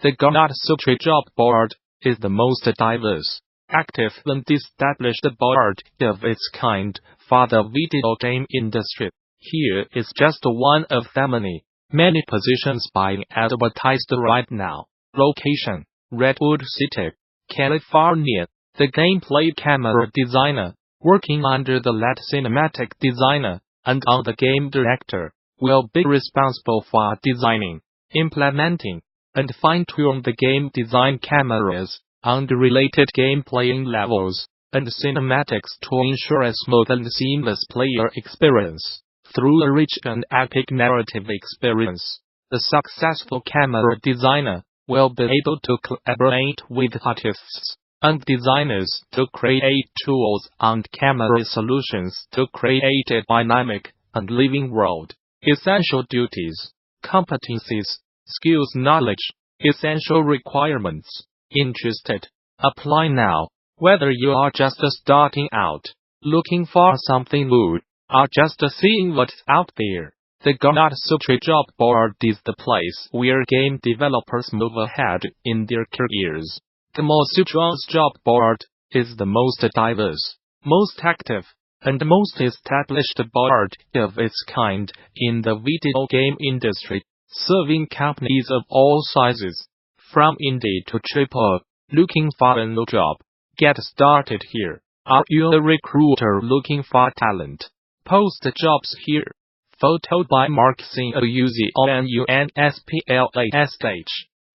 The Gamasutra job board is the most diverse, active and established board of its kind for the video game industry. Here is just one of the many positions being advertised right now. Location: Redwood City, California. The gameplay camera designer, working under the lead cinematic designer and on the game director, will be responsible for designing, implementing, and fine-tune the game design cameras on the related gameplaying levels and cinematics to ensure a smooth and seamless player experience. Through a rich and epic narrative experience, the successful camera designer will be able to collaborate with artists and designers to create tools and camera solutions to create a dynamic and living world. Essential duties, competencies, skills, knowledge, essential requirements. Interested? Apply now. Whether you are just starting out, looking for something new, or just seeing what's out there, the Gamasutra job board is the place where game developers move ahead in their careers. Gamasutra's job board is the most diverse, most active, and most established board of its kind in the video game industry, serving companies of all sizes, from indie to AAA. Looking for a new job? Get started here. Are you a recruiter looking for talent? Post jobs here. Photo by Mark Conunsplash.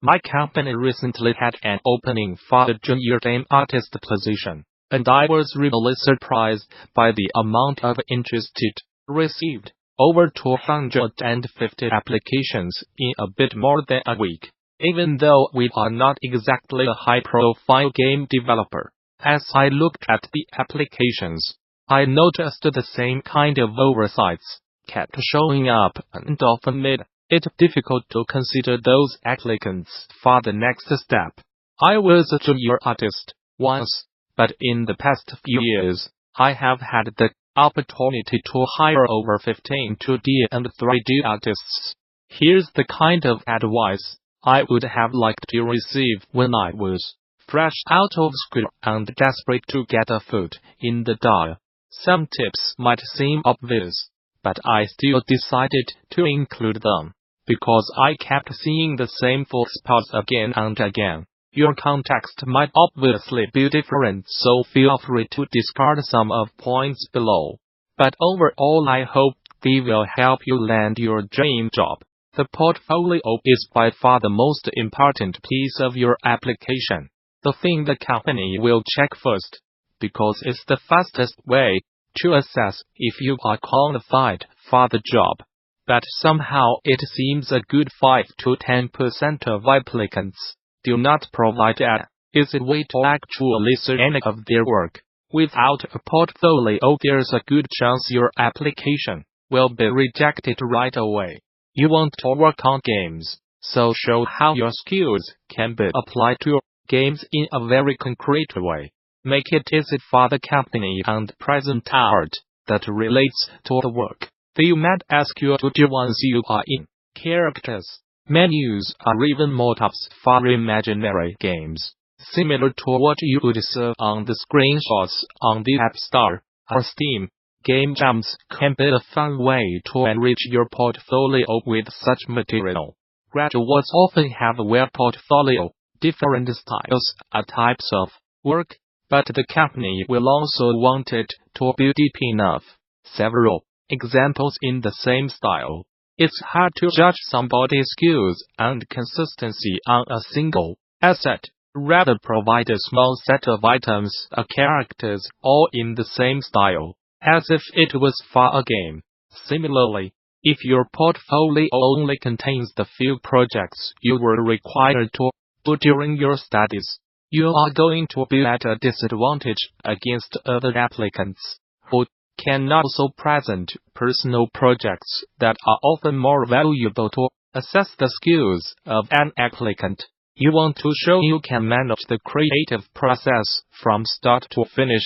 My company recently had an opening for a junior game artist position, and I was really surprised by the amount of interest it received. Over 250 applications in a bit more than a week. Even though we are not exactly a high-profile game developer, as I looked at the applications, I noticed the same kind of oversights kept showing up and often made it difficult to consider those applicants for the next step. I was a junior artist once, but in the past few years, I have had the opportunity to hire over 15 2D and 3D artists. Here's the kind of advice I would have liked to receive when I was fresh out of school and desperate to get a foot in the door. Some tips might seem obvious, but I still decided to include them, because I kept seeing the same spots again and again. Your context might obviously be different, so feel free to discard some of points below. But overall, I hope they will help you land your dream job. The portfolio is by far the most important piece of your application. The thing the company will check first, because it's the fastest way to assess if you are qualified for the job. But somehow it seems a good 5 to 10% of applicants do not provide an easy way to actually see any of their work. Without a portfolio, there's a good chance your application will be rejected right away. You want to work on games, so show how your skills can be applied to games in a very concrete way. Make it easy for the company and present art that relates to the work they might ask you to do once you are in. Characters, menus, or even mock-ups for imaginary games, similar to what you would see on the screenshots on the App Store or Steam. Game jams can be a fun way to enrich your portfolio with such material. Graduates often have a well portfolio, different styles or types of work, but the company will also want it to be deep enough. Several examples in the same style. It's hard to judge somebody's skills and consistency on a single asset. Rather, provide a small set of items or characters all in the same style, as if it was for a game. Similarly, if your portfolio only contains the few projects you were required to do during your studies, you are going to be at a disadvantage against other applicants who can also present personal projects that are often more valuable to assess the skills of an applicant. You want to show you can manage the creative process from start to finish.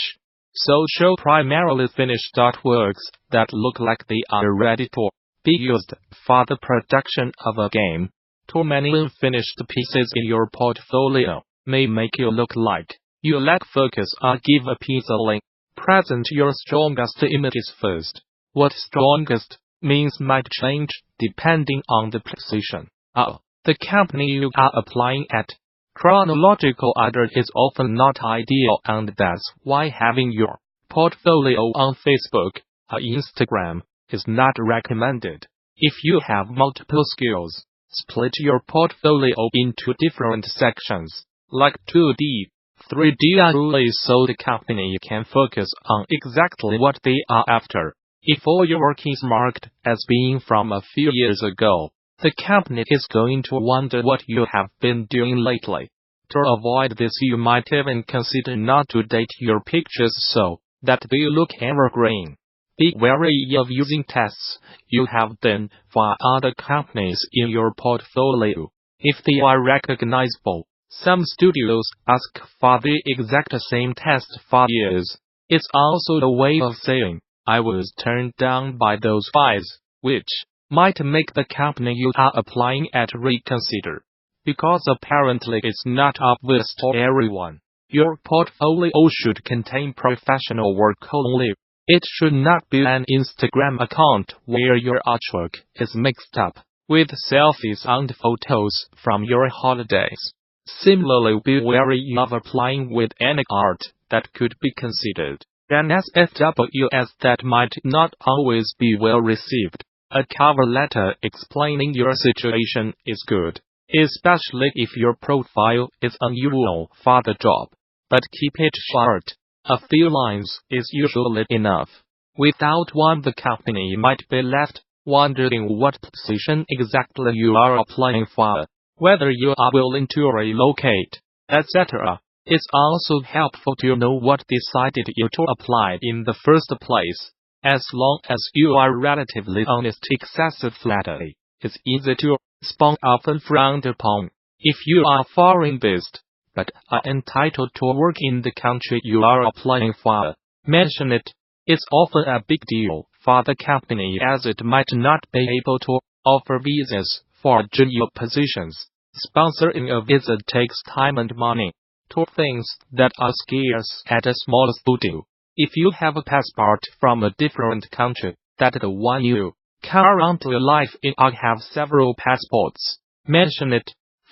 So show primarily finished artworks that look like they are ready to be used for the production of a game. Too many unfinished pieces in your portfolio may make you look like you lack focus or give appeasingly. Present your strongest images first. What strongest means might change depending on the position of the company you are applying at. Chronological order is often not ideal, and that's why having your portfolio on Facebook or Instagram is not recommended. If you have multiple skills, split your portfolio into different sections, like 2D, 3D or Uli, so the company can focus on exactly what they are after. If all your work is marked as being from a few years ago, the company is going to wonder what you have been doing lately. To avoid this, you might even consider not to date your pictures so that they look evergreen. Be wary of using tests you have done for other companies in your portfolio. If they are recognizable, some studios ask for the exact same test for years. It's also a way of saying, I was turned down by those guys, which might make the company you are applying at reconsider. Because apparently it's not obvious to everyone, your portfolio should contain professional work only. It should not be an Instagram account where your artwork is mixed up with selfies and photos from your holidays. Similarly, be wary of applying with any art that could be considered an SFWS that might not always be well received. A cover letter explaining your situation is good, especially if your profile is unusual for the job. But keep it short. A few lines is usually enough. Without one, the company might be left wondering what position exactly you are applying for, whether you are willing to relocate, etc. It's also helpful to know what decided you to apply in the first place. As long as you are relatively honest, excessive flattery is easy to spot, often frowned upon. If you are foreign-based, but are entitled to work in the country you are applying for, mention it. It's often a big deal for the company, as it might not be able to offer visas for junior positions. Sponsoring a visa takes time and money, two things that are scarce at a small studio. If you have a passport from a different country than the one you currently live in, or have several passports, mention it.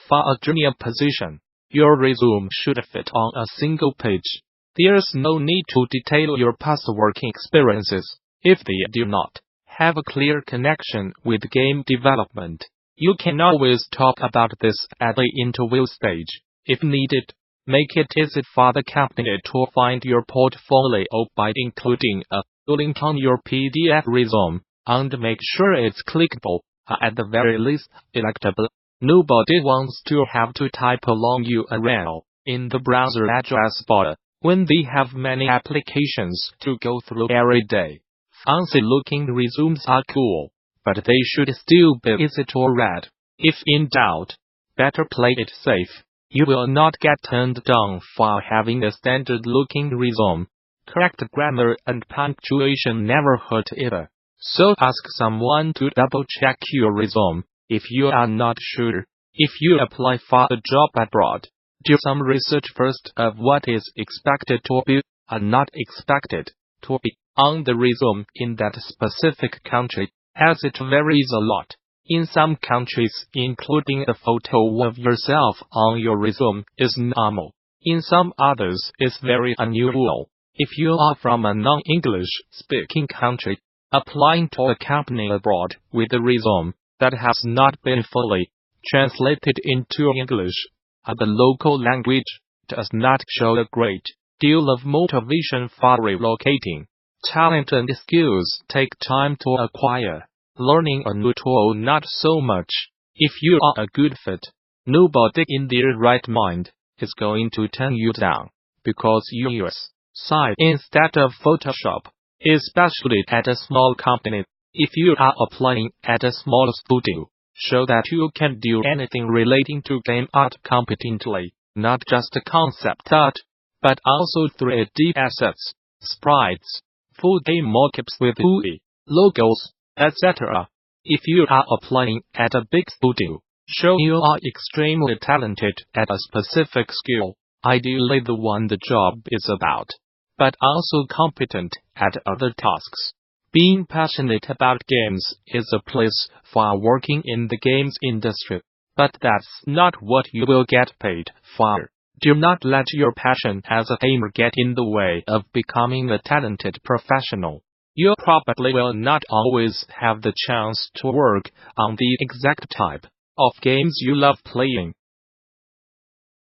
For a junior position, your resume should fit on a single page. There's no need to detail your past working experiences if they do not have a clear connection with game development. You can always talk about this at the interview stage, if needed. Make it easy for the company to find your portfolio by including a link on your PDF resume, and make sure it's clickable, or at the very least, electable. Nobody wants to have to type a long URL in the browser address bar when they have many applications to go through every day. Fancy-looking resumes are cool, but they should still be easy to read. If in doubt, better play it safe. You will not get turned down for having a standard-looking resume. Correct grammar and punctuation never hurt either. So ask someone to double-check your resume if you are not sure. If you apply for a job abroad, do some research first of what is expected to be, or not expected to be, on the resume in that specific country, as it varies a lot. In some countries, including a photo of yourself on your resume is normal. In some others, it's very unusual. If you are from a non-English speaking country, applying to a company abroad with a resume that has not been fully translated into English, or the local language, does not show a great deal of motivation for relocating. Talent and skills take time to acquire. Learning a new tool not so much. If you are a good fit, nobody in their right mind is going to turn you down because you use Site instead of Photoshop, especially at a small company. If you are applying at a small studio, show that you can do anything relating to game art competently, not just concept art, but also 3D assets, sprites, full game mockups with GUI, logos, etc. If you are applying at a big studio, Show you are extremely talented at a specific skill, ideally the one the job is about, but also competent at other tasks. Being passionate about games is a place for working in the games industry, but that's not what you will get paid for. Do not let your passion as a gamer get in the way of becoming a talented professional. You probably will not always have the chance to work on the exact type of games you love playing,